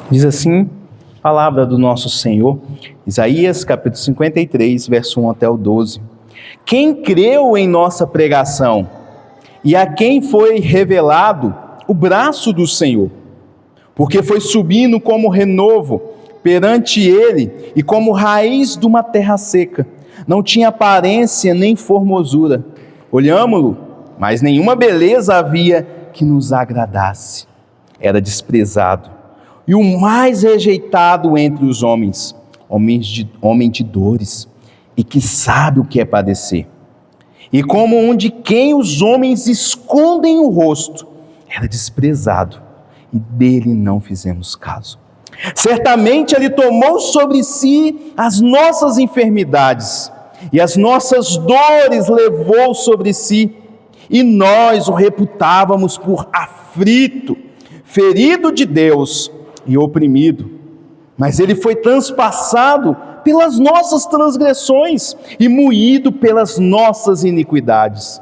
Diz assim a palavra do nosso Senhor, Isaías capítulo 53, verso 1 até o 12. Quem creu em nossa pregação e a quem foi revelado o braço do Senhor? Porque foi subindo como renovo perante ele e como raiz de uma terra seca. Não tinha aparência nem formosura. Olhámo-lo, mas nenhuma beleza havia que nos agradasse. Era desprezado e o mais rejeitado entre os homens, homem de dores, e que sabe o que é padecer. E como um de quem os homens escondem o rosto, era desprezado, e dele não fizemos caso. Certamente ele tomou sobre si as nossas enfermidades, e as nossas dores levou sobre si, e nós o reputávamos por aflito, ferido de Deus e oprimido. Mas ele foi transpassado pelas nossas transgressões e moído pelas nossas iniquidades.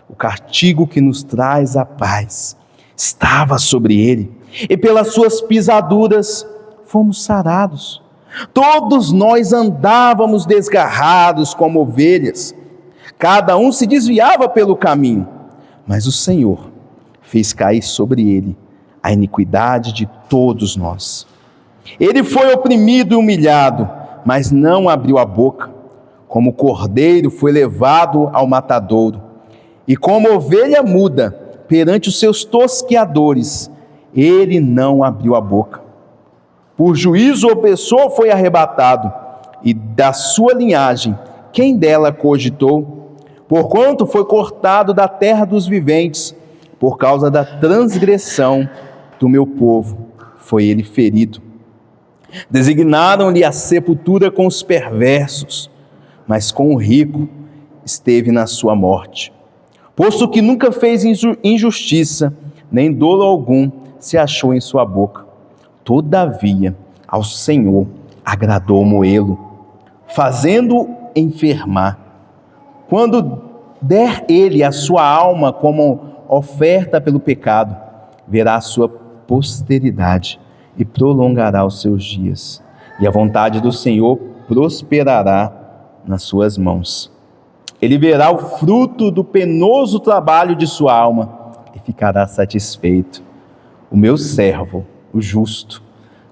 O castigo que nos traz a paz estava sobre ele, e pelas suas pisaduras fomos sarados. Todos nós andávamos desgarrados como ovelhas, cada um se desviava pelo caminho, mas o Senhor fez cair sobre ele a iniquidade de todos nós. Ele foi oprimido e humilhado, mas não abriu a boca. Como cordeiro foi levado ao matadouro, e como ovelha muda perante os seus tosqueadores, ele não abriu a boca. Por juízo opressor foi arrebatado, e da sua linhagem, quem dela cogitou? Porquanto foi cortado da terra dos viventes, por causa da transgressão do meu povo, foi ele ferido. Designaram-lhe a sepultura com os perversos, mas com o rico esteve na sua morte. Posto que nunca fez injustiça, nem dolo algum se achou em sua boca. Todavia, ao Senhor agradou moê-lo, fazendo-o enfermar. Quando der ele a sua alma como oferta pelo pecado, verá a sua posteridade e prolongará os seus dias, e a vontade do Senhor prosperará nas suas mãos. Ele verá o fruto do penoso trabalho de sua alma e ficará satisfeito. O meu servo, o justo,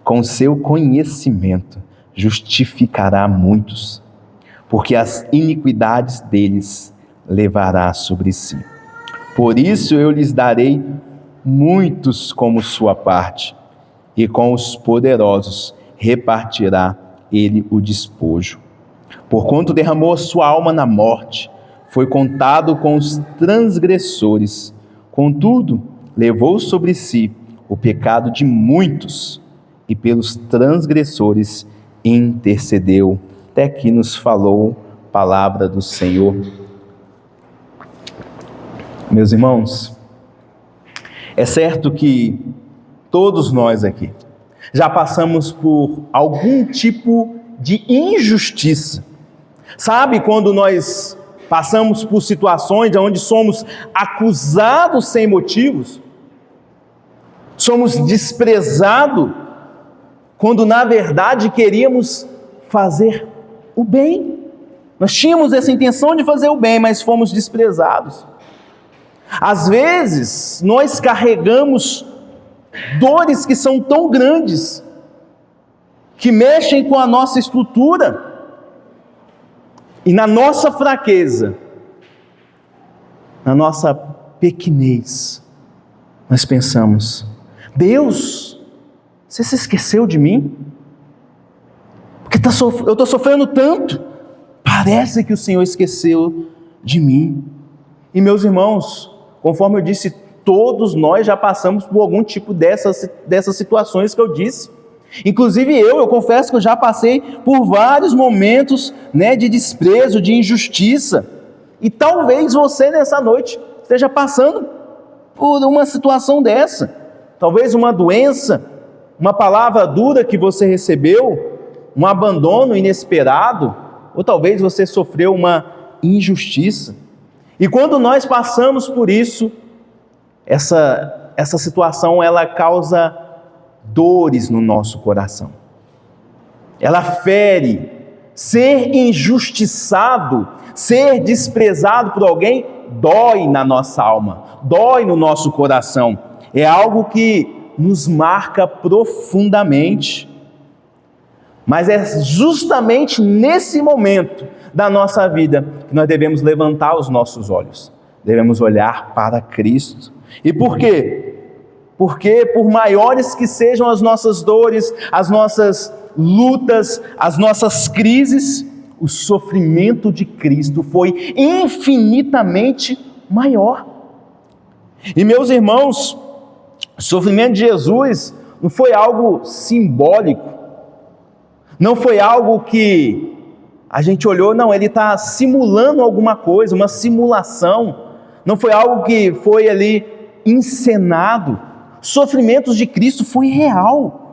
com seu conhecimento, justificará muitos, porque as iniquidades deles levará sobre si. Por isso eu lhes darei muitos como sua parte, e com os poderosos repartirá ele o despojo. Porquanto derramou a sua alma na morte, foi contado com os transgressores, contudo, levou sobre si o pecado de muitos, e pelos transgressores intercedeu. Até aqui nos falou a palavra do Senhor. Meus irmãos, é certo que todos nós aqui já passamos por algum tipo de injustiça. Sabe quando nós passamos por situações onde somos acusados sem motivos? Somos desprezados quando na verdade queríamos fazer o bem. Nós tínhamos essa intenção de fazer o bem, mas fomos desprezados. Às vezes, nós carregamos dores que são tão grandes, que mexem com a nossa estrutura, e na nossa fraqueza, na nossa pequenez, nós pensamos: Deus, você se esqueceu de mim? Porque eu estou sofrendo tanto, parece que o Senhor esqueceu de mim. E meus irmãos, conforme eu disse, todos nós já passamos por algum tipo dessas situações que eu disse. Inclusive eu confesso que eu já passei por vários momentos, de desprezo, de injustiça. E talvez você nessa noite esteja passando por uma situação dessa. Talvez uma doença, uma palavra dura que você recebeu, um abandono inesperado, ou talvez você sofreu uma injustiça. E quando nós passamos por isso, essa situação ela causa dores no nosso coração. Ela fere. Ser injustiçado, ser desprezado por alguém, dói na nossa alma, dói no nosso coração. É algo que nos marca profundamente. Mas é justamente nesse momento da nossa vida que nós devemos levantar os nossos olhos. Devemos olhar para Cristo. E por quê? Porque por maiores que sejam as nossas dores, as nossas lutas, as nossas crises, o sofrimento de Cristo foi infinitamente maior. E meus irmãos, o sofrimento de Jesus não foi algo simbólico, não foi algo que a gente olhou, não, ele está simulando alguma coisa, uma simulação, não foi algo que foi ali encenado. Sofrimentos de Cristo foi real.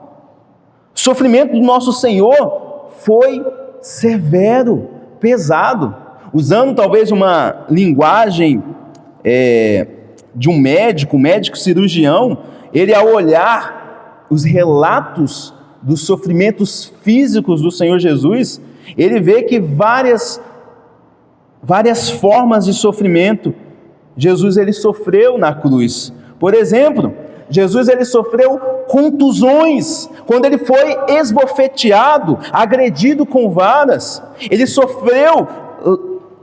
O sofrimento do nosso Senhor foi severo, pesado. Usando talvez uma linguagem de um médico cirurgião, ele ao olhar os relatos dos sofrimentos físicos do Senhor Jesus, ele vê que várias formas de sofrimento Jesus ele sofreu na cruz. Por exemplo, Jesus ele sofreu contusões, quando ele foi esbofeteado, agredido com varas. Ele sofreu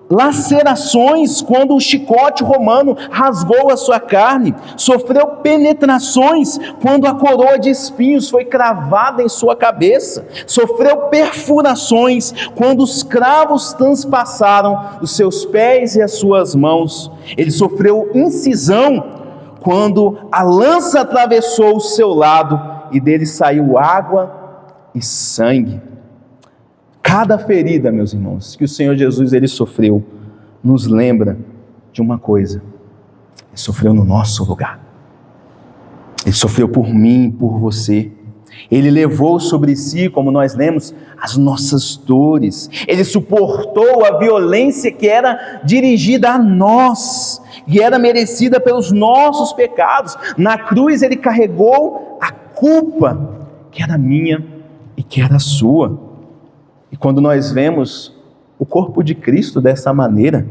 lacerações quando o chicote romano rasgou a sua carne. Sofreu penetrações quando a coroa de espinhos foi cravada em sua cabeça. Sofreu perfurações quando os cravos transpassaram os seus pés e as suas mãos. Ele sofreu incisão quando a lança atravessou o seu lado e dele saiu água e sangue. Cada ferida, meus irmãos, que o Senhor Jesus ele sofreu, nos lembra de uma coisa: ele sofreu no nosso lugar. Ele sofreu por mim, por você. Ele levou sobre si, como nós lemos, as nossas dores. Ele suportou a violência que era dirigida a nós, e era merecida pelos nossos pecados. Na cruz ele carregou a culpa que era minha e que era sua. E quando nós vemos o corpo de Cristo dessa maneira,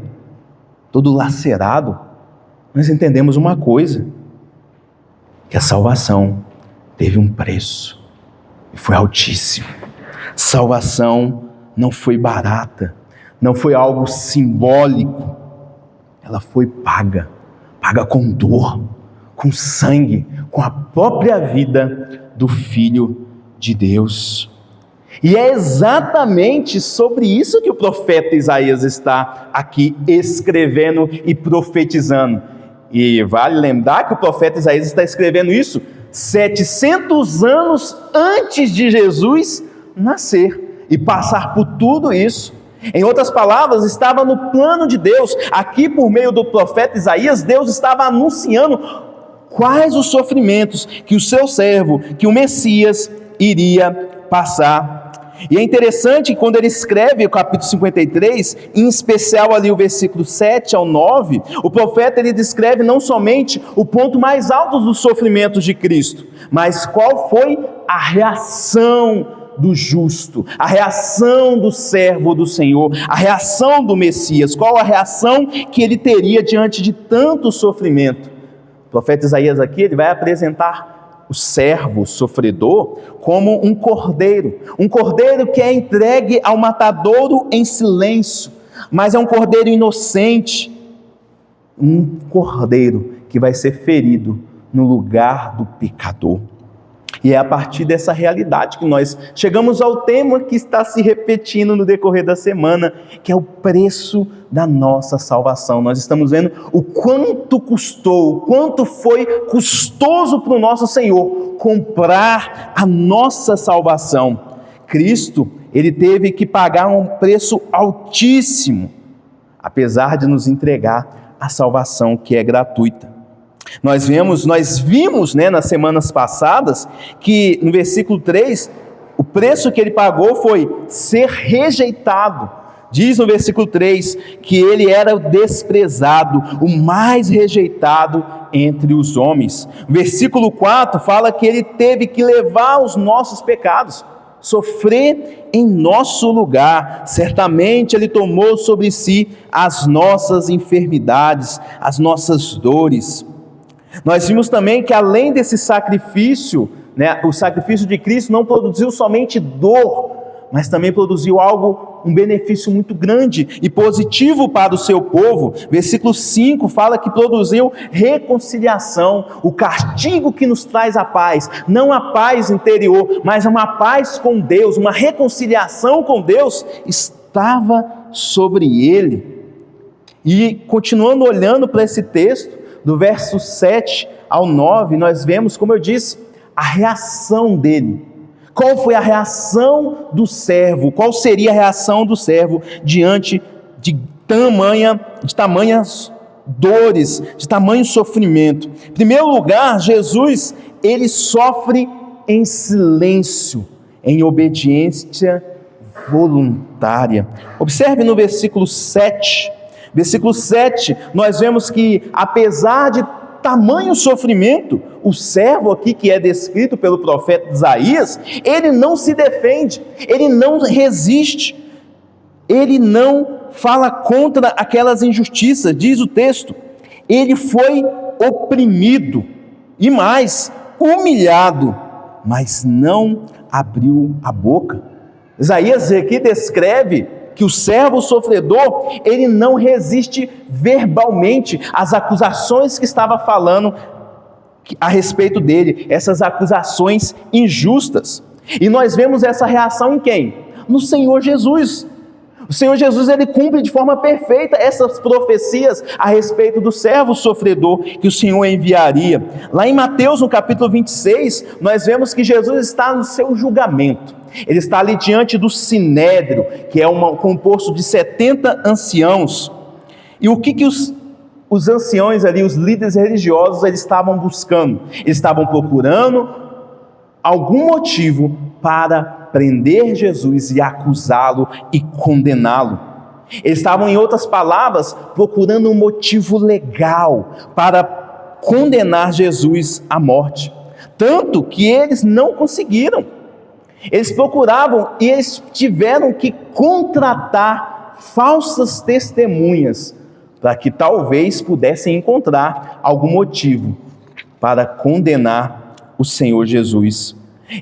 todo lacerado, nós entendemos uma coisa: que a salvação teve um preço e foi altíssimo. Salvação não foi barata, não foi algo simbólico, ela foi paga com dor, com sangue, com a própria vida do Filho de Deus. E é exatamente sobre isso que o profeta Isaías está aqui escrevendo e profetizando. E vale lembrar que o profeta Isaías está escrevendo isso 700 anos antes de Jesus nascer e passar por tudo isso. Em outras palavras, estava no plano de Deus. Aqui, por meio do profeta Isaías, Deus estava anunciando quais os sofrimentos que o seu servo, que o Messias, iria passar. E é interessante que quando ele escreve o capítulo 53, em especial ali o versículo 7 ao 9, o profeta ele descreve não somente o ponto mais alto dos sofrimentos de Cristo, mas qual foi a reação do justo, a reação do servo do Senhor, a reação do Messias, qual a reação que ele teria diante de tanto sofrimento. O profeta Isaías aqui ele vai apresentar o servo sofredor como um cordeiro que é entregue ao matadouro em silêncio, mas é um cordeiro inocente, um cordeiro que vai ser ferido no lugar do pecador. E é a partir dessa realidade que nós chegamos ao tema que está se repetindo no decorrer da semana, que é o preço da nossa salvação. Nós estamos vendo o quanto custou, o quanto foi custoso para o nosso Senhor comprar a nossa salvação. Cristo, ele teve que pagar um preço altíssimo, apesar de nos entregar a salvação que é gratuita. Nós vimos nas semanas passadas que no versículo 3, o preço que ele pagou foi ser rejeitado. Diz no versículo 3 que ele era desprezado, o mais rejeitado entre os homens. O versículo 4 fala que ele teve que levar os nossos pecados, sofrer em nosso lugar. Certamente ele tomou sobre si as nossas enfermidades, as nossas dores. Nós vimos também que além desse sacrifício, o sacrifício de Cristo não produziu somente dor, mas também produziu um benefício muito grande e positivo para o seu povo. Versículo 5 fala que produziu reconciliação, o castigo que nos traz a paz, não a paz interior, mas uma paz com Deus, uma reconciliação com Deus, estava sobre ele. E continuando olhando para esse texto, do verso 7 ao 9, nós vemos, como eu disse, a reação dele. Qual foi a reação do servo? Qual seria a reação do servo diante de tamanhas dores, de tamanho sofrimento? Em primeiro lugar, Jesus, ele sofre em silêncio, em obediência voluntária. Observe no versículo 7. Versículo 7, nós vemos que apesar de tamanho sofrimento, o servo aqui que é descrito pelo profeta Isaías, ele não se defende, ele não resiste, ele não fala contra aquelas injustiças. Diz o texto, ele foi oprimido e mais, humilhado, mas não abriu a boca. Isaías aqui descreve que o servo sofredor, ele não resiste verbalmente às acusações que estava falando a respeito dele, essas acusações injustas. E nós vemos essa reação em quem? No Senhor Jesus. O Senhor Jesus, ele cumpre de forma perfeita essas profecias a respeito do servo sofredor que o Senhor enviaria. Lá em Mateus, no capítulo 26, nós vemos que Jesus está no seu julgamento. Ele está ali diante do Sinédrio, que é composto de 70 anciãos. E o que os anciãos ali, os líderes religiosos, eles estavam buscando? Eles estavam procurando algum motivo para prender Jesus e acusá-lo e condená-lo. Eles estavam, em outras palavras, procurando um motivo legal para condenar Jesus à morte. Tanto que eles não conseguiram. Eles procuravam e eles tiveram que contratar falsas testemunhas para que talvez pudessem encontrar algum motivo para condenar o Senhor Jesus.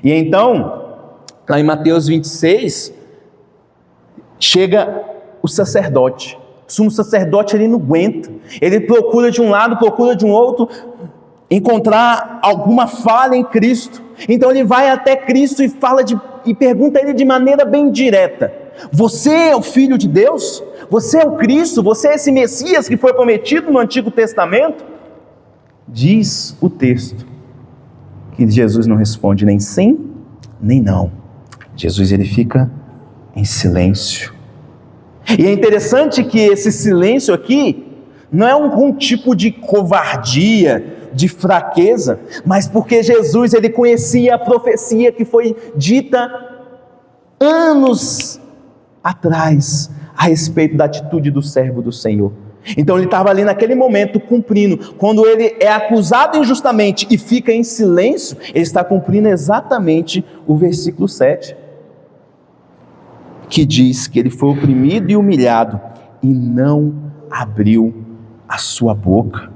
E então, lá em Mateus 26, chega o sacerdote. O sumo sacerdote, ele não aguenta. Ele procura de um lado, procura de um outro, encontrar alguma falha em Cristo. Então ele vai até Cristo e pergunta a ele de maneira bem direta: você é o Filho de Deus? Você é o Cristo? Você é esse Messias que foi prometido no Antigo Testamento? Diz o texto que Jesus não responde nem sim, nem não. Jesus, ele fica em silêncio. E é interessante que esse silêncio aqui não é algum tipo de covardia, de fraqueza, mas porque Jesus, ele conhecia a profecia que foi dita anos atrás a respeito da atitude do servo do Senhor. Então ele estava ali naquele momento cumprindo. Quando ele é acusado injustamente e fica em silêncio, ele está cumprindo exatamente o versículo 7, que diz que ele foi oprimido e humilhado e não abriu a sua boca.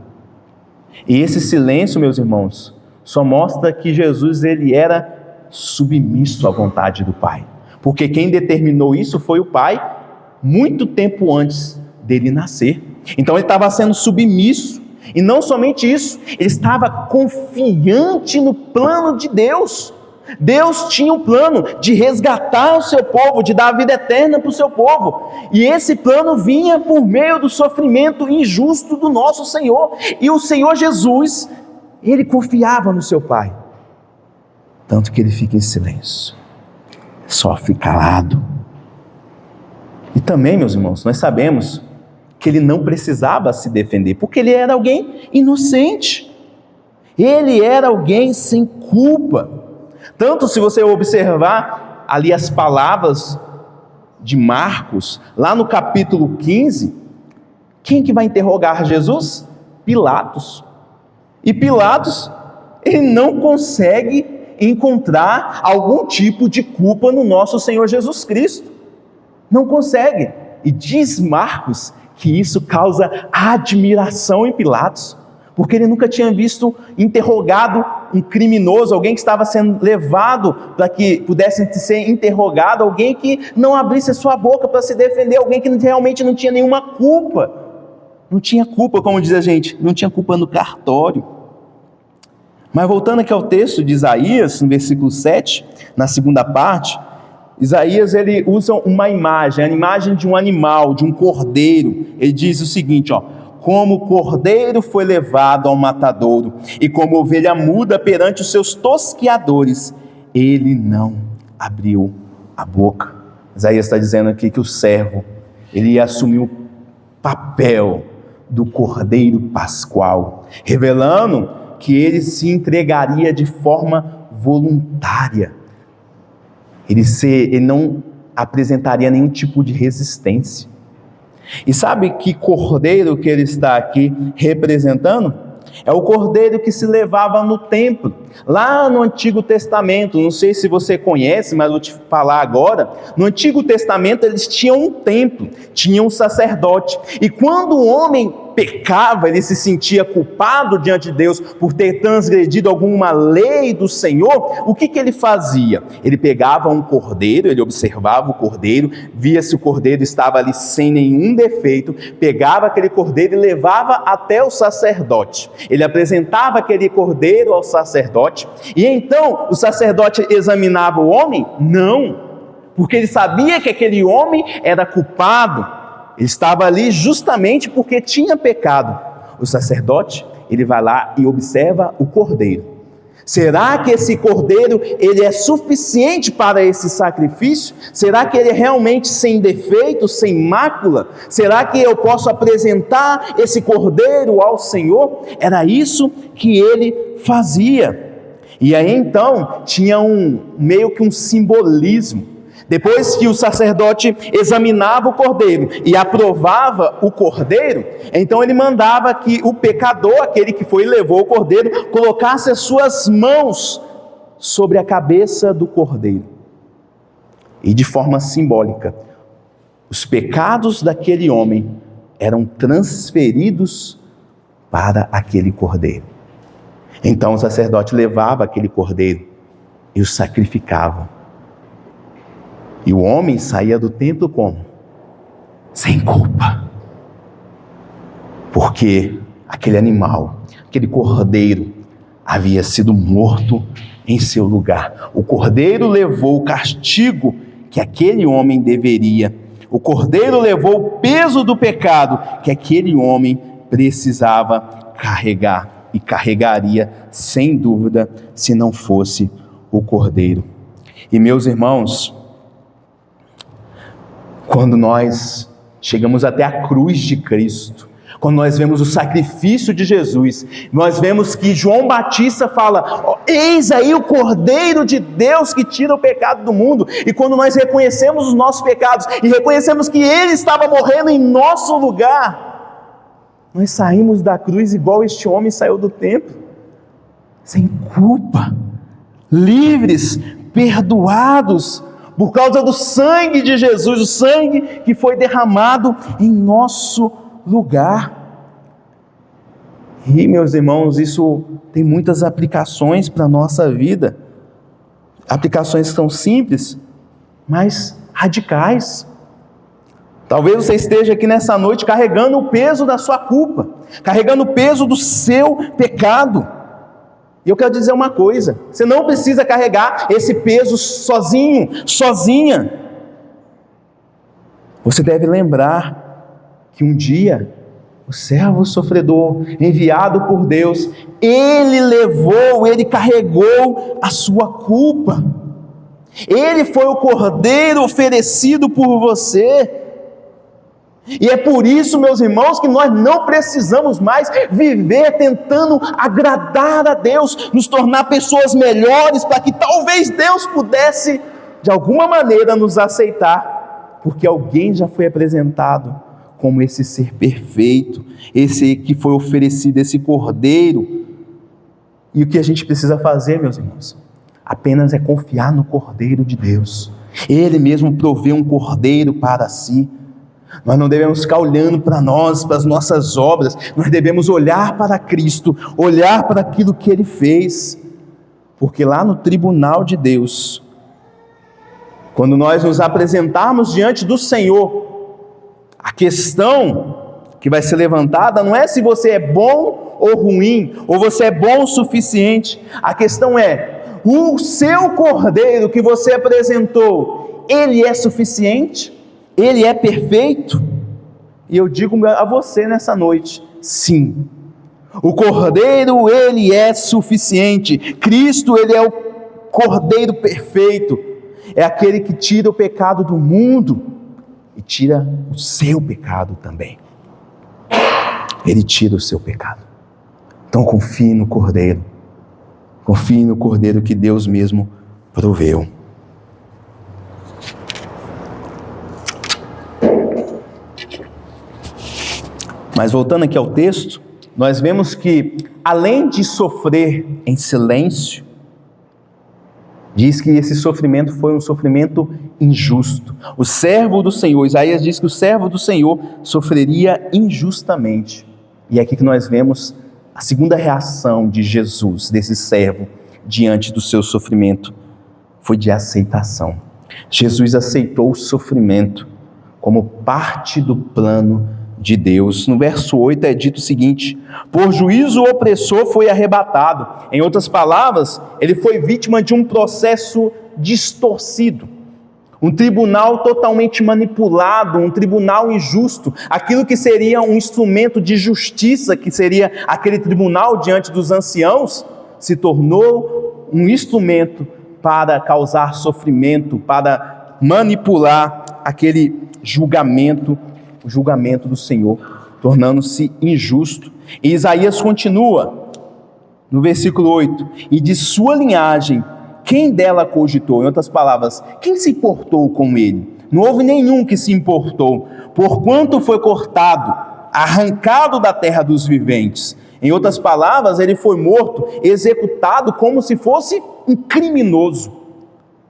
E esse silêncio, meus irmãos, só mostra que Jesus, ele era submisso à vontade do Pai, porque quem determinou isso foi o Pai muito tempo antes dele nascer. Então ele estava sendo submisso, e não somente isso, ele estava confiante no plano de Deus. Deus tinha um plano de resgatar o seu povo, de dar a vida eterna para o seu povo, e esse plano vinha por meio do sofrimento injusto do nosso Senhor, e o Senhor Jesus, ele confiava no seu Pai, tanto que ele fica em silêncio, sofre calado. E também, meus irmãos, nós sabemos que ele não precisava se defender, porque ele era alguém inocente, ele era alguém sem culpa. Tanto, se você observar ali as palavras de Marcos, lá no capítulo 15, quem que vai interrogar Jesus? Pilatos. E Pilatos, ele não consegue encontrar algum tipo de culpa no nosso Senhor Jesus Cristo. Não consegue. E diz Marcos que isso causa admiração em Pilatos, porque ele nunca tinha visto interrogado um criminoso, alguém que estava sendo levado para que pudesse ser interrogado, alguém que não abrisse a sua boca para se defender, alguém que realmente não tinha nenhuma culpa. Não tinha culpa, como diz a gente, não tinha culpa no cartório. Mas voltando aqui ao texto de Isaías, no versículo 7, na segunda parte, Isaías ele usa uma imagem, a imagem de um animal, de um cordeiro. Ele diz o seguinte, como o cordeiro foi levado ao matadouro, e como ovelha muda perante os seus tosqueadores, ele não abriu a boca. Isaías está dizendo aqui que o servo, ele ia assumir o papel do cordeiro pascual, revelando que ele se entregaria de forma voluntária. Ele não apresentaria nenhum tipo de resistência. E sabe que cordeiro que ele está aqui representando? É o cordeiro que se levava no templo, lá no Antigo Testamento. Não sei se você conhece, mas vou te falar agora. No Antigo Testamento eles tinham um templo, tinham um sacerdote. E quando o homem pecava, ele se sentia culpado diante de Deus por ter transgredido alguma lei do Senhor, o que ele fazia? Ele pegava um cordeiro, ele observava o cordeiro, via se o cordeiro estava ali sem nenhum defeito, pegava aquele cordeiro e levava até o sacerdote. Ele apresentava aquele cordeiro ao sacerdote, e então o sacerdote examinava o homem? Não, porque ele sabia que aquele homem era culpado. Ele estava ali justamente porque tinha pecado. O sacerdote, ele vai lá e observa o cordeiro. Será que esse cordeiro, ele é suficiente para esse sacrifício? Será que ele é realmente sem defeito, sem mácula? Será que eu posso apresentar esse cordeiro ao Senhor? Era isso que ele fazia. E aí então, tinha meio que um simbolismo. Depois que o sacerdote examinava o cordeiro e aprovava o cordeiro, então ele mandava que o pecador, aquele que foi e levou o cordeiro, colocasse as suas mãos sobre a cabeça do cordeiro. E de forma simbólica, os pecados daquele homem eram transferidos para aquele cordeiro. Então o sacerdote levava aquele cordeiro e o sacrificava. E o homem saía do templo como? Sem culpa. Porque aquele animal, aquele cordeiro, havia sido morto em seu lugar. O cordeiro levou o castigo que aquele homem deveria. O cordeiro levou o peso do pecado que aquele homem precisava carregar. E carregaria, sem dúvida, se não fosse o cordeiro. E meus irmãos, quando nós chegamos até a cruz de Cristo, quando nós vemos o sacrifício de Jesus, nós vemos que João Batista fala, eis aí o Cordeiro de Deus que tira o pecado do mundo. E quando nós reconhecemos os nossos pecados e reconhecemos que Ele estava morrendo em nosso lugar, nós saímos da cruz igual este homem saiu do templo, sem culpa, livres, perdoados, por causa do sangue de Jesus, o sangue que foi derramado em nosso lugar. E, meus irmãos, isso tem muitas aplicações para a nossa vida. Aplicações que são simples, mas radicais. Talvez você esteja aqui nessa noite carregando o peso da sua culpa, carregando o peso do seu pecado. E eu quero dizer uma coisa, você não precisa carregar esse peso sozinho, sozinha. Você deve lembrar que um dia, o servo sofredor, enviado por Deus, ele carregou a sua culpa. Ele foi o cordeiro oferecido por você. E é por isso, meus irmãos, que nós não precisamos mais viver tentando agradar a Deus, nos tornar pessoas melhores, para que talvez Deus pudesse, de alguma maneira, nos aceitar, porque alguém já foi apresentado como esse ser perfeito, esse que foi oferecido, esse cordeiro, E o que a gente precisa fazer, meus irmãos? Apenas é confiar no Cordeiro de Deus. Ele mesmo provê um cordeiro para si. Nós não devemos ficar olhando para nós, para as nossas obras. Nós devemos olhar para Cristo, olhar para aquilo que Ele fez. Porque lá no tribunal de Deus, quando nós nos apresentarmos diante do Senhor, a questão que vai ser levantada não é se você é bom ou ruim, ou você é bom o suficiente. A questão é, o seu cordeiro que você apresentou, ele é suficiente? Ele é perfeito? E eu digo a você nessa noite, sim. O cordeiro, ele é suficiente. Cristo, ele é o cordeiro perfeito. É aquele que tira o pecado do mundo e tira o seu pecado também. Ele tira o seu pecado. Então confie no cordeiro. Confie no cordeiro que Deus mesmo proveu. Mas voltando aqui ao texto, nós vemos que, além de sofrer em silêncio, diz que esse sofrimento foi um sofrimento injusto. O servo do Senhor, Isaías diz que o servo do Senhor sofreria injustamente. E é aqui que nós vemos a segunda reação de Jesus, desse servo, diante do seu sofrimento, foi de aceitação. Jesus aceitou o sofrimento como parte do plano de Deus. No verso 8 é dito o seguinte: por juízo o opressor foi arrebatado. Em outras palavras, ele foi vítima de um processo distorcido, um tribunal totalmente manipulado, um tribunal injusto. Aquilo que seria um instrumento de justiça, que seria aquele tribunal diante dos anciãos, se tornou um instrumento para causar sofrimento, para manipular aquele julgamento, o julgamento do Senhor, tornando-se injusto. E Isaías continua, no versículo 8, e de sua linhagem, quem dela cogitou? Em outras palavras, quem se importou com ele? Não houve nenhum que se importou, porquanto foi cortado, arrancado da terra dos viventes. Em outras palavras, ele foi morto, executado como se fosse um criminoso.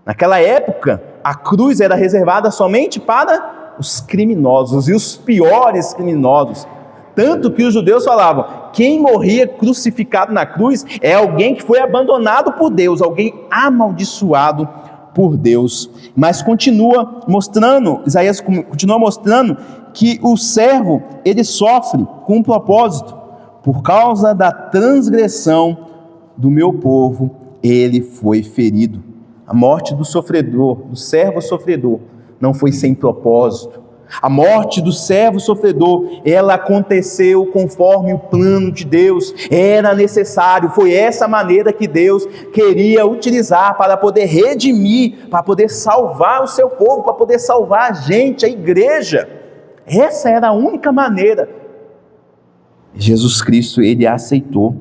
Naquela época, a cruz era reservada somente para os criminosos, e os piores criminosos. Tanto que os judeus falavam, quem morria crucificado na cruz é alguém que foi abandonado por Deus, alguém amaldiçoado por Deus. Mas continua mostrando, Isaías continua mostrando que o servo, ele sofre com um propósito. Por causa da transgressão do meu povo, ele foi ferido. A morte do sofredor, do servo sofredor, não foi sem propósito. A morte do servo sofredor, ela aconteceu conforme o plano de Deus, era necessário, foi essa maneira que Deus queria utilizar para poder redimir, para poder salvar o seu povo, para poder salvar a gente, a igreja. Essa era a única maneira. Jesus Cristo, ele aceitou,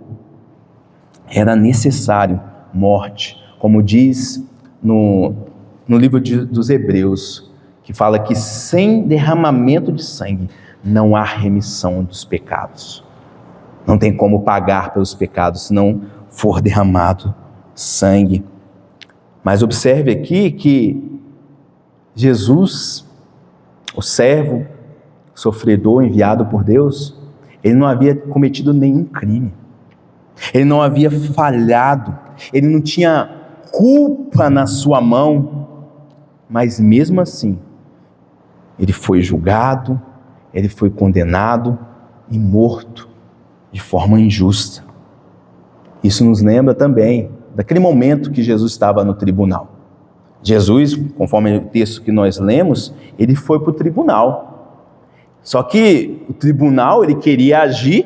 era necessário morte, como diz no livro dos Hebreus, que fala que sem derramamento de sangue não há remissão dos pecados. Não tem como pagar pelos pecados se não for derramado sangue. Mas observe aqui que Jesus, o servo sofredor enviado por Deus, ele não havia cometido nenhum crime. Ele não havia falhado. Ele não tinha culpa na sua mão. Mas mesmo assim, ele foi julgado, ele foi condenado e morto de forma injusta. Isso nos lembra também daquele momento que Jesus estava no tribunal. Jesus, conforme o texto que nós lemos, ele foi para o tribunal. Só que o tribunal, ele queria agir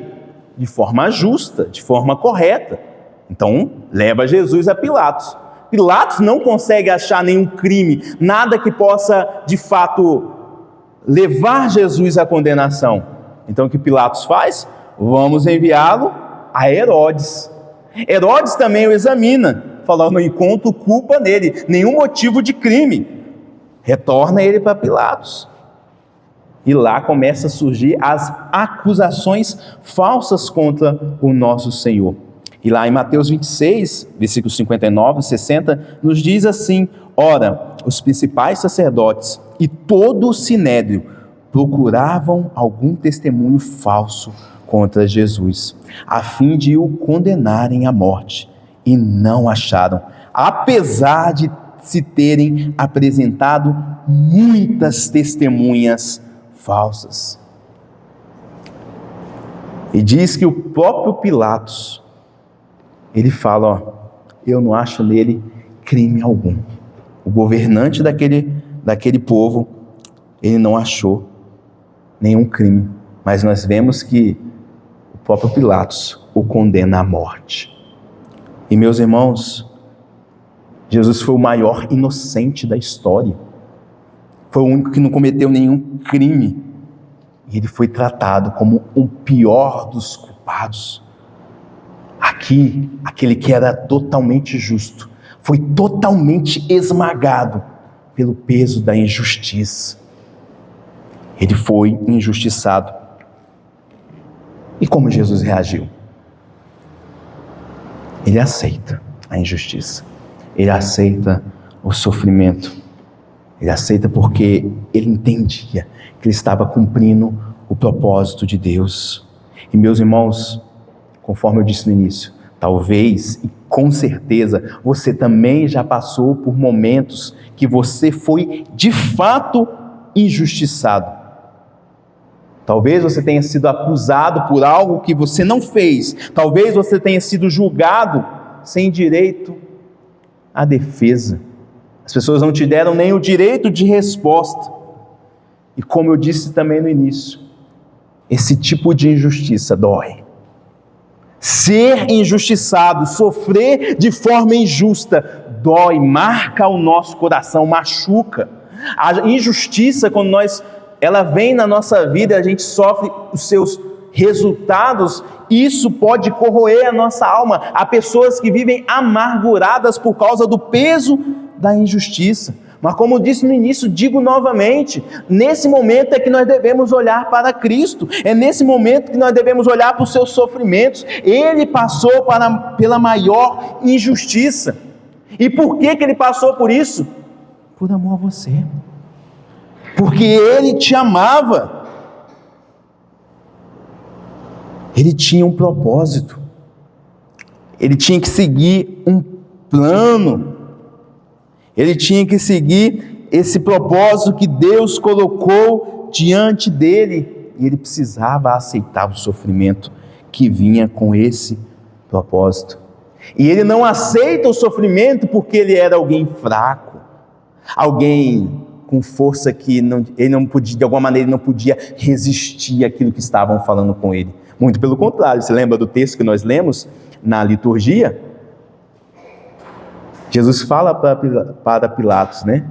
de forma justa, de forma correta. Então, leva Jesus a Pilatos. Pilatos não consegue achar nenhum crime, nada que possa, de fato, levar Jesus à condenação. Então o que Pilatos faz? Vamos enviá-lo a Herodes. Herodes também o examina, falando, não encontro culpa nele, nenhum motivo de crime. Retorna ele para Pilatos. E lá começa a surgir as acusações falsas contra o nosso Senhor. E lá em Mateus 26, versículos 59 e 60, nos diz assim: ora, os principais sacerdotes e todo o sinédrio procuravam algum testemunho falso contra Jesus, a fim de o condenarem à morte, e não acharam, apesar de se terem apresentado muitas testemunhas falsas. E diz que o próprio Pilatos, ele fala, ó, eu não acho nele crime algum. O governante daquele povo, ele não achou nenhum crime, mas nós vemos que o próprio Pilatos o condena à morte. E meus irmãos, Jesus foi o maior inocente da história, foi o único que não cometeu nenhum crime, e ele foi tratado como o pior dos culpados. Aqui, aquele que era totalmente justo, foi totalmente esmagado pelo peso da injustiça. Ele foi injustiçado. E como Jesus reagiu? Ele aceita a injustiça. Ele aceita o sofrimento. Ele aceita porque ele entendia que ele estava cumprindo o propósito de Deus. E meus irmãos, conforme eu disse no início, talvez e com certeza você também já passou por momentos que você foi de fato injustiçado. Talvez você tenha sido acusado por algo que você não fez. Talvez você tenha sido julgado sem direito à defesa. As pessoas não te deram nem o direito de resposta. E como eu disse também no início, esse tipo de injustiça dói. Ser injustiçado, sofrer de forma injusta, dói, marca o nosso coração, machuca. A injustiça, quando ela vem na nossa vida, a gente sofre os seus resultados, isso pode corroer a nossa alma. Há pessoas que vivem amarguradas por causa do peso da injustiça. Mas como eu disse no início, digo novamente, nesse momento é que nós devemos olhar para Cristo, é nesse momento que nós devemos olhar para os seus sofrimentos. Ele passou pela maior injustiça. E por que ele passou por isso? Por amor a você. Porque ele te amava. Ele tinha um propósito. Ele tinha que seguir um plano. Ele tinha que seguir esse propósito que Deus colocou diante dele. E ele precisava aceitar o sofrimento que vinha com esse propósito. E ele não aceita o sofrimento porque ele era alguém fraco, alguém com força que ele não podia, de alguma maneira, ele não podia resistir àquilo que estavam falando com ele. Muito pelo contrário, você lembra do texto que nós lemos na liturgia? Jesus fala para Pilatos, né?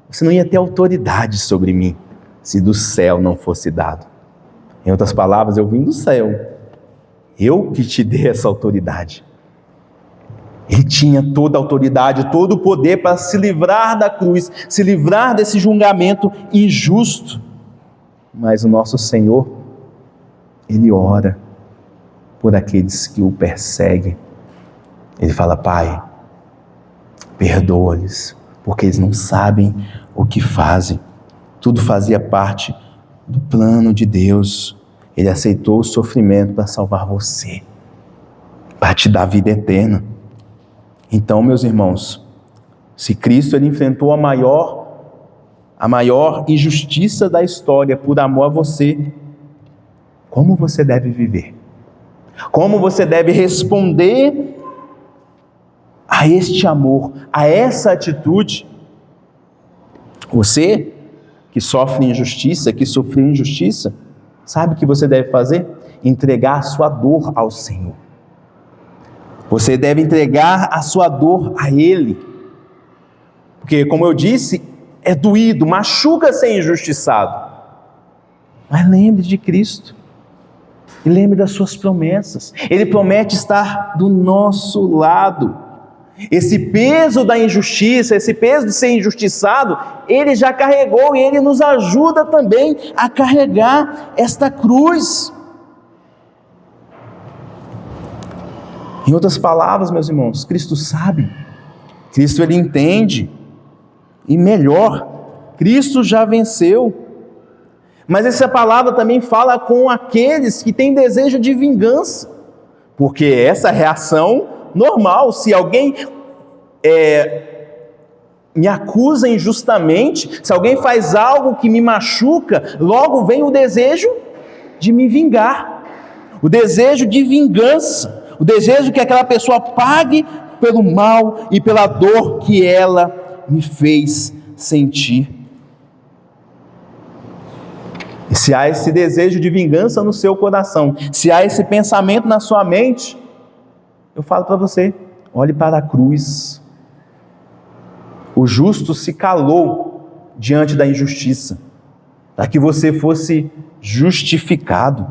Você não ia ter autoridade sobre mim se do céu não fosse dado. Em outras palavras, eu vim do céu. Eu que te dei essa autoridade. Ele tinha toda a autoridade, todo o poder para se livrar da cruz, se livrar desse julgamento injusto. Mas o nosso Senhor, Ele ora por aqueles que o perseguem. Ele fala: Pai, perdoa-lhes, porque eles não sabem o que fazem. Tudo fazia parte do plano de Deus. Ele aceitou o sofrimento para salvar você, para te dar vida eterna. Então, meus irmãos, se Cristo ele enfrentou a maior injustiça da história por amor a você, como você deve viver? Como você deve responder a este amor, a essa atitude? Você que sofre injustiça, que sofreu injustiça, sabe o que você deve fazer? Entregar a sua dor ao Senhor. Você deve entregar a sua dor a Ele. Porque, como eu disse, é doído, machuca ser injustiçado. Mas lembre de Cristo. E lembre das suas promessas. Ele promete estar do nosso lado. Esse peso da injustiça, esse peso de ser injustiçado, Ele já carregou e Ele nos ajuda também a carregar esta cruz. Em outras palavras, meus irmãos, Cristo sabe, Cristo ele entende, e melhor, Cristo já venceu. Mas essa palavra também fala com aqueles que têm desejo de vingança, porque essa reação normal, se alguém me acusa injustamente, se alguém faz algo que me machuca, logo vem o desejo de me vingar, o desejo de vingança, o desejo que aquela pessoa pague pelo mal e pela dor que ela me fez sentir. E se há esse desejo de vingança no seu coração, se há esse pensamento na sua mente, eu falo para você, olhe para a cruz. O justo se calou diante da injustiça, para que você fosse justificado.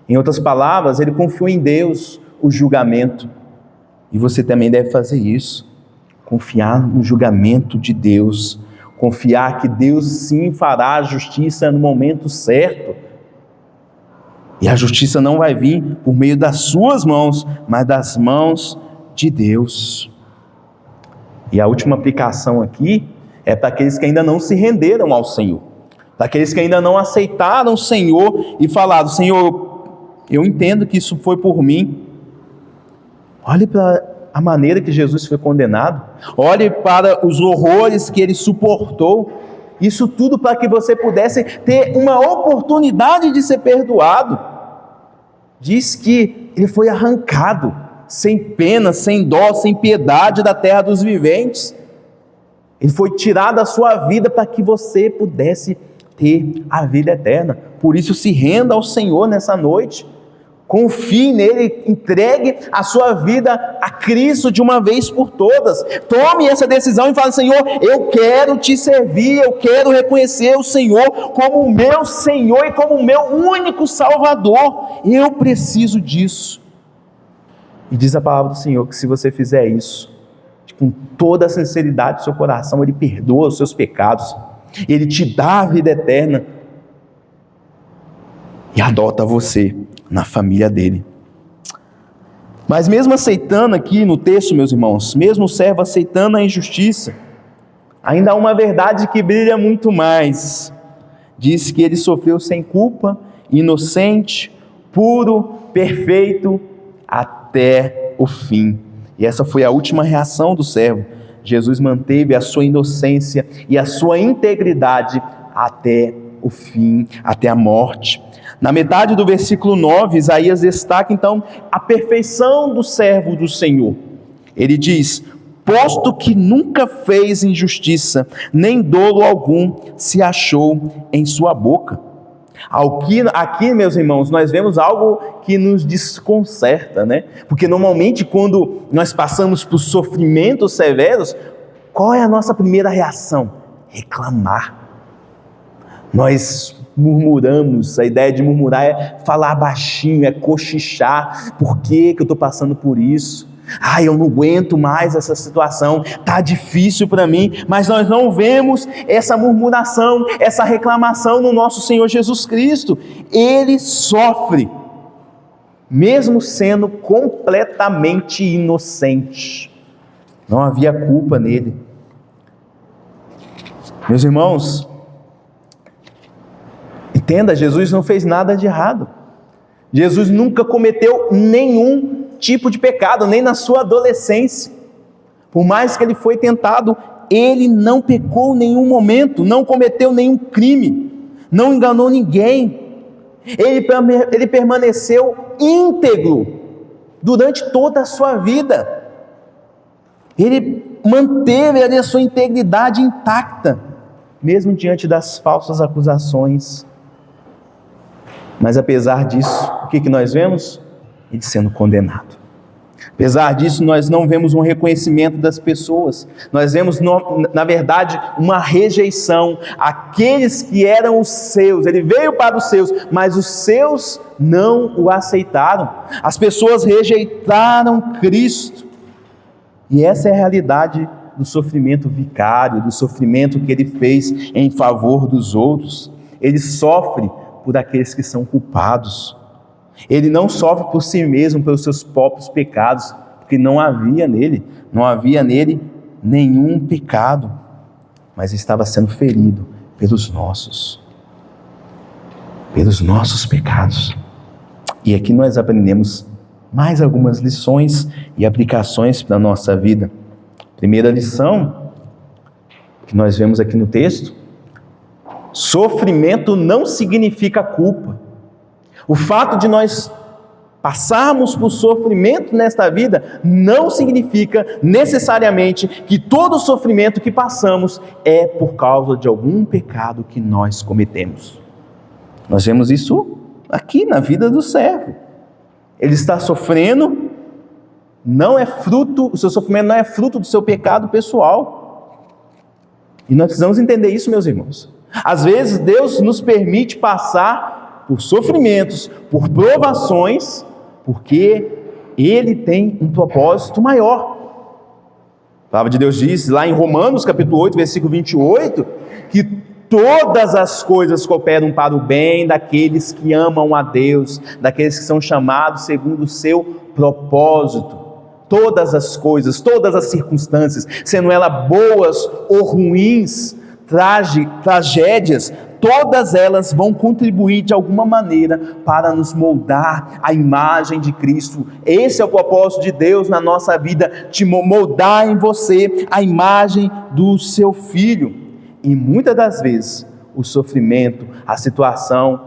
Em outras palavras, ele confiou em Deus o julgamento. E você também deve fazer isso. Confiar no julgamento de Deus. Confiar que Deus sim fará a justiça no momento certo. E a justiça não vai vir por meio das suas mãos, mas das mãos de Deus. E a última aplicação aqui é para aqueles que ainda não se renderam ao Senhor. Para aqueles que ainda não aceitaram o Senhor e falaram: Senhor, eu entendo que isso foi por mim. Olhe para a maneira que Jesus foi condenado. Olhe para os horrores que ele suportou. Isso tudo para que você pudesse ter uma oportunidade de ser perdoado. Diz que ele foi arrancado, sem pena, sem dó, sem piedade da terra dos viventes. Ele foi tirado da sua vida para que você pudesse ter a vida eterna. Por isso, se renda ao Senhor nessa noite. Confie nele, entregue a sua vida a Cristo de uma vez por todas. Tome essa decisão e fale: Senhor, eu quero te servir, eu quero reconhecer o Senhor como o meu Senhor e como o meu único Salvador. Eu preciso disso. E diz a palavra do Senhor que se você fizer isso, com toda a sinceridade do seu coração, Ele perdoa os seus pecados, Ele te dá a vida eterna e adota você na família dele. Mas mesmo aceitando aqui no texto, meus irmãos, mesmo o servo aceitando a injustiça, ainda há uma verdade que brilha muito mais. Diz que ele sofreu sem culpa, inocente, puro, perfeito, até o fim. E essa foi a última reação do servo. Jesus manteve a sua inocência e a sua integridade até o fim, até a morte. Na metade do versículo 9, Isaías destaca então a perfeição do servo do Senhor. Ele diz: posto que nunca fez injustiça, nem dolo algum se achou em sua boca. Aqui, meus irmãos, nós vemos algo que nos desconcerta, né? Porque normalmente quando nós passamos por sofrimentos severos, qual é a nossa primeira reação? Reclamar. Nós murmuramos. A ideia de murmurar é falar baixinho, é cochichar. Por que eu estou passando por isso? Eu não aguento mais essa situação, está difícil para mim. Mas nós não vemos essa murmuração, essa reclamação no nosso Senhor Jesus Cristo. Ele sofre, mesmo sendo completamente inocente. Não havia culpa nele. Meus irmãos, entenda, Jesus não fez nada de errado. Jesus nunca cometeu nenhum tipo de pecado, nem na sua adolescência. Por mais que ele foi tentado, ele não pecou em nenhum momento, não cometeu nenhum crime, não enganou ninguém. Ele permaneceu íntegro durante toda a sua vida. Ele manteve a sua integridade intacta, mesmo diante das falsas acusações. Mas apesar disso, o que nós vemos? Ele sendo condenado. Apesar disso, nós não vemos um reconhecimento das pessoas. Nós vemos, na verdade, uma rejeição. Aqueles que eram os seus, ele veio para os seus, mas os seus não o aceitaram. As pessoas rejeitaram Cristo. E essa é a realidade do sofrimento vicário, do sofrimento que ele fez em favor dos outros. Ele sofre por aqueles que são culpados. Ele não sofre por si mesmo, pelos seus próprios pecados, porque não havia nele nenhum pecado, mas estava sendo ferido pelos nossos pecados. E aqui nós aprendemos mais algumas lições e aplicações para a nossa vida. Primeira lição que nós vemos aqui no texto: sofrimento não significa culpa. O fato de nós passarmos por sofrimento nesta vida não significa necessariamente que todo sofrimento que passamos é por causa de algum pecado que nós cometemos. Nós vemos isso aqui na vida do servo. Ele está sofrendo, o seu sofrimento não é fruto do seu pecado pessoal. E nós precisamos entender isso, meus irmãos. Às vezes Deus nos permite passar por sofrimentos, por provações, porque Ele tem um propósito maior. A palavra de Deus diz lá em Romanos capítulo 8, versículo 28, que todas as coisas cooperam para o bem daqueles que amam a Deus, daqueles que são chamados segundo o seu propósito. Todas as coisas, todas as circunstâncias, sendo elas boas ou ruins, tragédias, todas elas vão contribuir de alguma maneira para nos moldar a imagem de Cristo. Esse é o propósito de Deus na nossa vida, te moldar em você a imagem do seu Filho. E muitas das vezes o sofrimento, a situação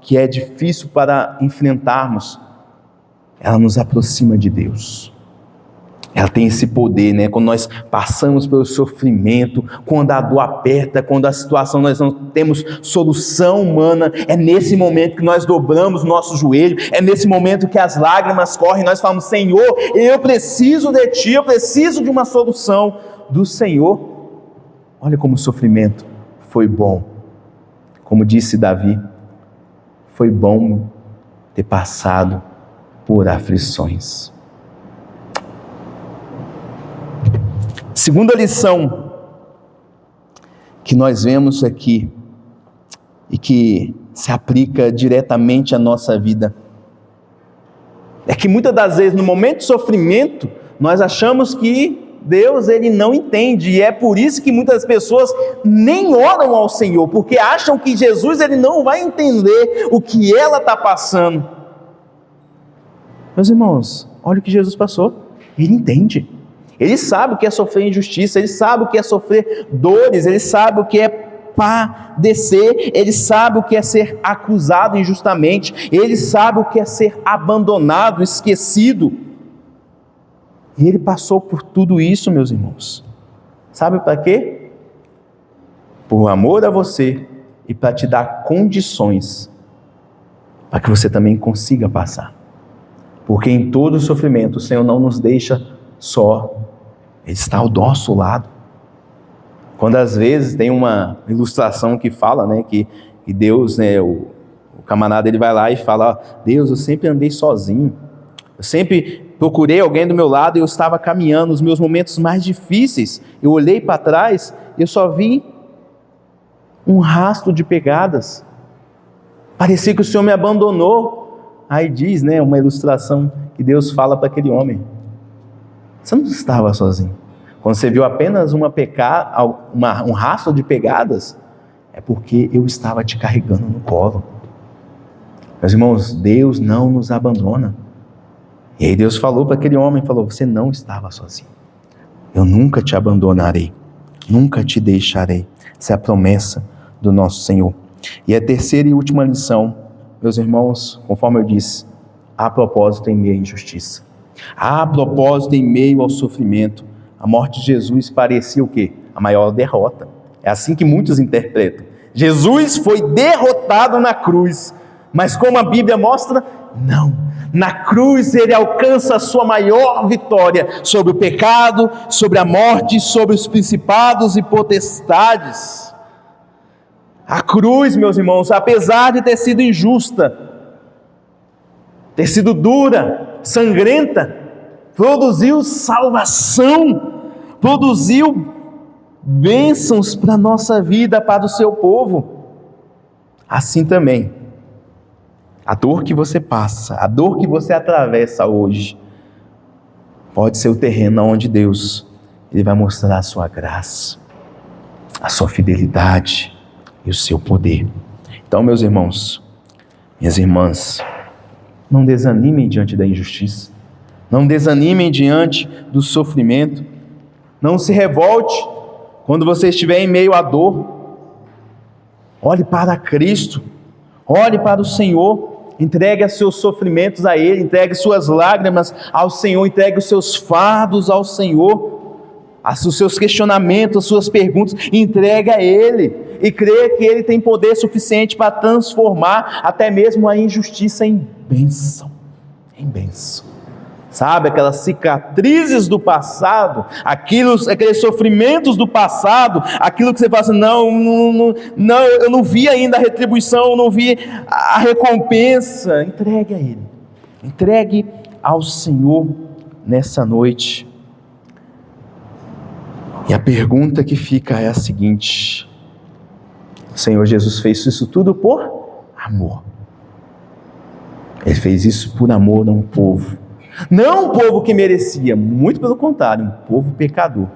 que é difícil para enfrentarmos, ela nos aproxima de Deus. Ela tem esse poder, né? Quando nós passamos pelo sofrimento, quando a dor aperta, quando a situação nós não temos solução humana, é nesse momento que nós dobramos o nosso joelho, é nesse momento que as lágrimas correm, nós falamos: Senhor, eu preciso de Ti, eu preciso de uma solução do Senhor. Olha como o sofrimento foi bom. Como disse Davi, foi bom ter passado por aflições. Segunda lição que nós vemos aqui e que se aplica diretamente à nossa vida é que muitas das vezes no momento de sofrimento nós achamos que Deus ele não entende, e é por isso que muitas pessoas nem oram ao Senhor, porque acham que Jesus ele não vai entender o que ela está passando. Meus irmãos, olha o que Jesus passou. Ele entende. Ele sabe o que é sofrer injustiça, ele sabe o que é sofrer dores, ele sabe o que é padecer, ele sabe o que é ser acusado injustamente, ele sabe o que é ser abandonado, esquecido. E ele passou por tudo isso, meus irmãos. Sabe para quê? Por amor a você e para te dar condições para que você também consiga passar. Porque em todo sofrimento o Senhor não nos deixa só. Ele está ao nosso lado. Quando às vezes tem uma ilustração que fala, né, que Deus, né, o camarada ele vai lá e fala: Deus, eu sempre andei sozinho. Eu sempre procurei alguém do meu lado e eu estava caminhando nos meus momentos mais difíceis. Eu olhei para trás e eu só vi um rastro de pegadas. Parecia que o Senhor me abandonou. Aí diz, né, uma ilustração que Deus fala para aquele homem: você não estava sozinho. Quando você viu apenas um rastro de pegadas, é porque eu estava te carregando no colo. Meus irmãos, Deus não nos abandona. E aí Deus falou para aquele homem, você não estava sozinho. Eu nunca te abandonarei, nunca te deixarei. Essa é a promessa do nosso Senhor. E a terceira e última lição, meus irmãos, conforme eu disse, há propósito em meio à injustiça. Há propósito em meio ao sofrimento. A morte de Jesus parecia o quê? A maior derrota. É assim que muitos interpretam. Jesus foi derrotado na cruz, mas como a Bíblia mostra, não. Na cruz ele alcança a sua maior vitória sobre o pecado, sobre a morte, sobre os principados e potestades. A cruz, meus irmãos, apesar de ter sido injusta, ter sido dura, sangrenta, produziu salvação, produziu bênçãos para a nossa vida, para o seu povo. Assim também, a dor que você passa, a dor que você atravessa hoje, pode ser o terreno onde Deus Ele vai mostrar a sua graça, a sua fidelidade e o seu poder. Então, meus irmãos, minhas irmãs, não desanimem diante da injustiça, não desanimem diante do sofrimento, não se revolte quando você estiver em meio à dor. Olhe para Cristo, olhe para o Senhor, entregue os seus sofrimentos a Ele, entregue suas lágrimas ao Senhor, entregue os seus fardos ao Senhor, os seus questionamentos, as suas perguntas, entregue a Ele, e creia que Ele tem poder suficiente para transformar até mesmo a injustiça em bênção, Sabe, aquelas cicatrizes do passado, aqueles sofrimentos do passado, aquilo que você fala assim, não, eu não vi ainda a retribuição, eu não vi a recompensa. Entregue a Ele, entregue ao Senhor nessa noite. E a pergunta que fica é a seguinte: o Senhor Jesus fez isso tudo por amor. Ele fez isso por amor a um povo. Não um povo que merecia, muito pelo contrário, um povo pecador.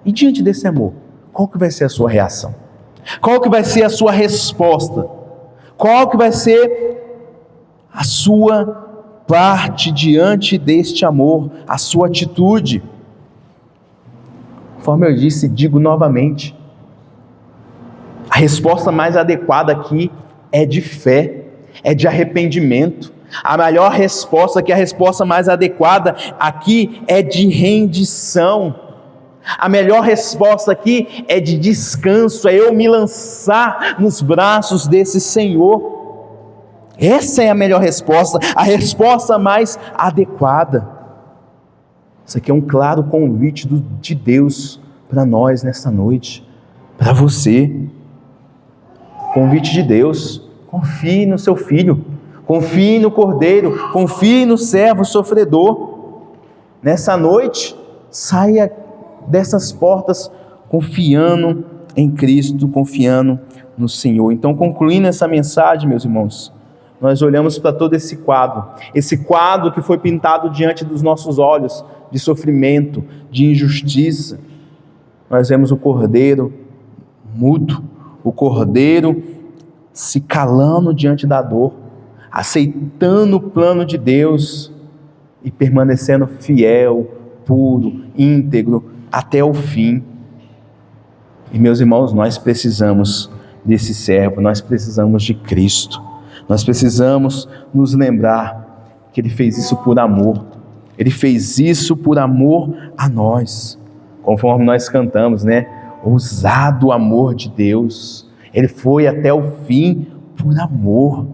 E diante desse amor, qual que vai ser a sua reação? Qual que vai ser a sua resposta? Qual que vai ser a sua parte diante deste amor, a sua atitude? Conforme eu disse, digo novamente, a resposta mais adequada aqui é de fé, é de arrependimento. A melhor resposta, que é a resposta mais adequada aqui, é de rendição. A melhor resposta aqui é de descanso, é eu me lançar nos braços desse Senhor. Essa é a melhor resposta, a resposta mais adequada. Isso aqui é um claro convite de Deus para nós nessa noite, para você. Convite de Deus: confie no seu filho, confie no Cordeiro, confie no servo sofredor. Nessa noite, saia dessas portas confiando em Cristo, confiando no Senhor. Então, concluindo essa mensagem, meus irmãos, nós olhamos para todo esse quadro que foi pintado diante dos nossos olhos, de sofrimento, de injustiça. Nós vemos o Cordeiro mudo, o Cordeiro se calando diante da dor, aceitando o plano de Deus e permanecendo fiel, puro, íntegro até o fim. E, meus irmãos, nós precisamos desse servo, nós precisamos de Cristo, nós precisamos nos lembrar que Ele fez isso por amor, Ele fez isso por amor a nós, conforme nós cantamos, né? Ousado amor de Deus, Ele foi até o fim por amor.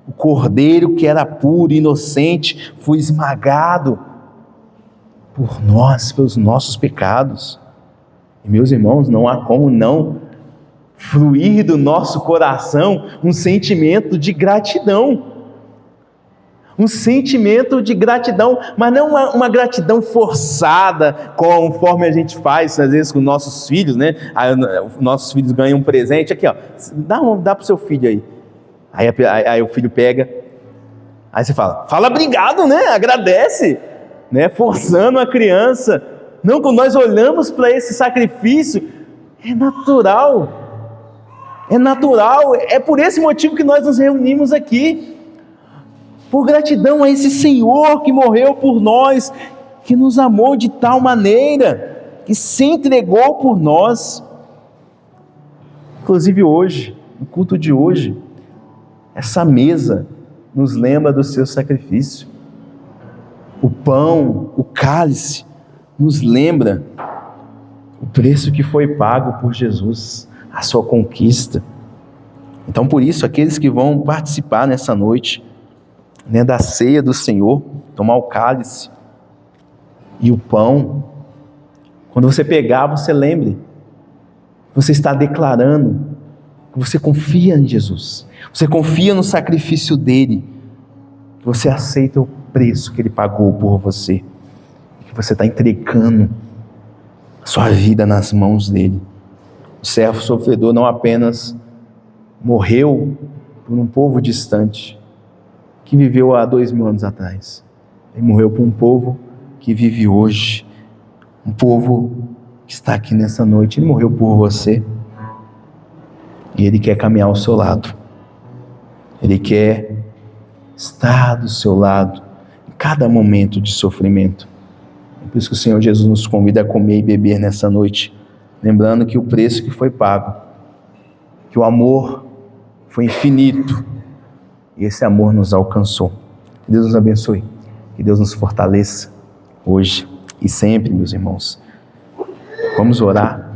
O Cordeiro que era puro e inocente foi esmagado por nós, pelos nossos pecados. E, meus irmãos, não há como não fluir do nosso coração um sentimento de gratidão. Um sentimento de gratidão, mas não uma gratidão forçada, conforme a gente faz às vezes com nossos filhos, né? Aí, nossos filhos ganham um presente, aqui ó, dá para o seu filho aí. Aí o filho pega, aí você fala obrigado, né? Agradece, né? Forçando a criança. Não, quando nós olhamos para esse sacrifício, é natural, é por esse motivo que nós nos reunimos aqui, por gratidão a esse Senhor que morreu por nós, que nos amou de tal maneira, que se entregou por nós. Inclusive hoje, no culto de hoje, essa mesa nos lembra do seu sacrifício. O pão, o cálice, nos lembra o preço que foi pago por Jesus, a sua conquista. Então, por isso, aqueles que vão participar nessa noite, né, da ceia do Senhor, tomar o cálice e o pão, quando você pegar, você lembre, você está declarando que você confia em Jesus, você confia no sacrifício dele, que você aceita o preço que ele pagou por você, que você está entregando a sua vida nas mãos dele. O servo sofredor não apenas morreu por um povo distante, que viveu há 2000 anos atrás. Ele morreu por um povo que vive hoje, um povo que está aqui nessa noite. Ele morreu por você e Ele quer caminhar ao seu lado. Ele quer estar do seu lado em cada momento de sofrimento. É por isso que o Senhor Jesus nos convida a comer e beber nessa noite, lembrando que o preço que foi pago, que o amor foi infinito, e esse amor nos alcançou. Que Deus nos abençoe, que Deus nos fortaleça hoje e sempre, meus irmãos. Vamos orar.